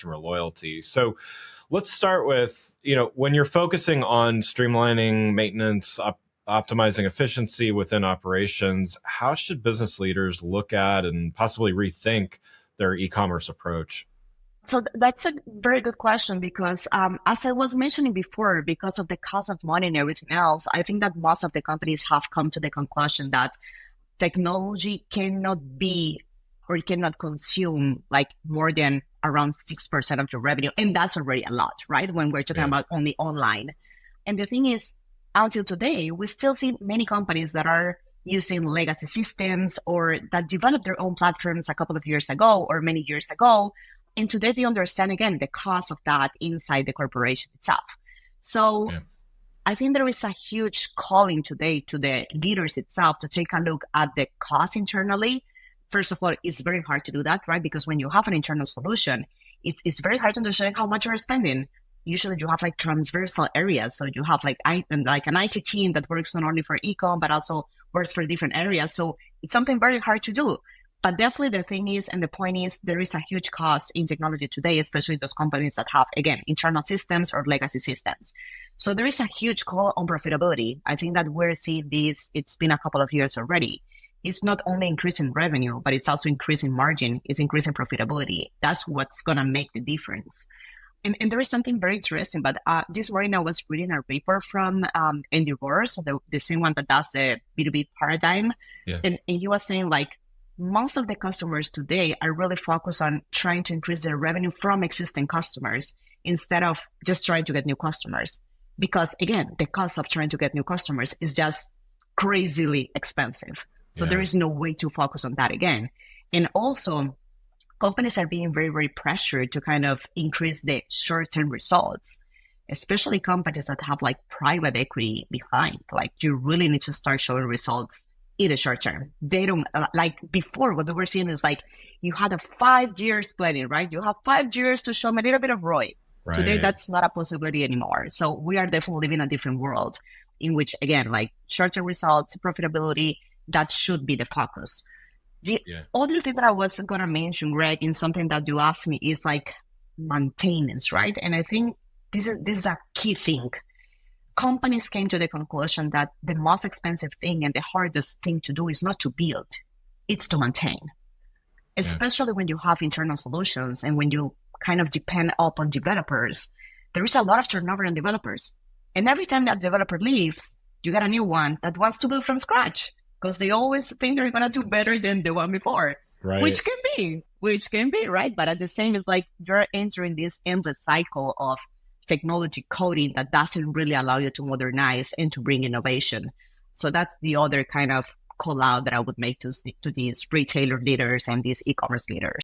customer loyalty. So let's start with, when you're focusing on streamlining maintenance, optimizing efficiency within operations, how should business leaders look at and possibly rethink their e-commerce approach? So that's a very good question because as I was mentioning before, because of the cost of money and everything else, I think that most of the companies have come to the conclusion that technology cannot be or cannot consume like more than around 6% of your revenue. And that's already a lot, right? When we're talking about only online. And the thing is, until today, we still see many companies that are using legacy systems or that developed their own platforms a couple of years ago or many years ago. And today they understand, again, the cost of that inside the corporation itself. So I think there is a huge calling today to the leaders itself to take a look at the cost internally. First of all, it's very hard to do that, right? Because when you have an internal solution, it's very hard to understand how much you're spending. Usually you have like transversal areas. So you have like an IT team that works not only for e-com, but also works for different areas. So it's something very hard to do. But definitely the thing is, and the point is, there is a huge cost in technology today, especially those companies that have, again, internal systems or legacy systems. So there is a huge call on profitability. I think that we're seeing this, it's been a couple of years already. It's not only increasing revenue, but it's also increasing margin, it's increasing profitability. That's what's going to make the difference. And there is something very interesting, but this morning I was reading a report from Andy Rohr, so the same one that does the B2B paradigm. And he was saying like, most of the customers today are really focused on trying to increase their revenue from existing customers instead of just trying to get new customers. Because again, the cost of trying to get new customers is just crazily expensive. So there is no way to focus on that again. And also, companies are being very, very pressured to kind of increase the short-term results, especially companies that have like private equity behind. Like you really need to start showing results in the short term. They don't, like before, what we were seeing is like you had a 5 years planning, right? You have 5 years to show them a little bit of ROI. Right. Today, that's not a possibility anymore. So we are definitely living in a different world in which, again, like short-term results, profitability, that should be the focus. The other thing that I was going to mention, Greg, in something that you asked me is like maintenance, right? And I think this is a key thing. Companies came to the conclusion that the most expensive thing and the hardest thing to do is not to build, it's to maintain. Especially when you have internal solutions and when you kind of depend upon developers, there is a lot of turnover in developers. And every time that developer leaves, you get a new one that wants to build from scratch because they always think they're going to do better than the one before, which can be, right? But at the same, it's like you're entering this endless cycle of technology coding that doesn't really allow you to modernize and to bring innovation. So that's the other kind of call out that I would make to these retailer leaders and these e-commerce leaders.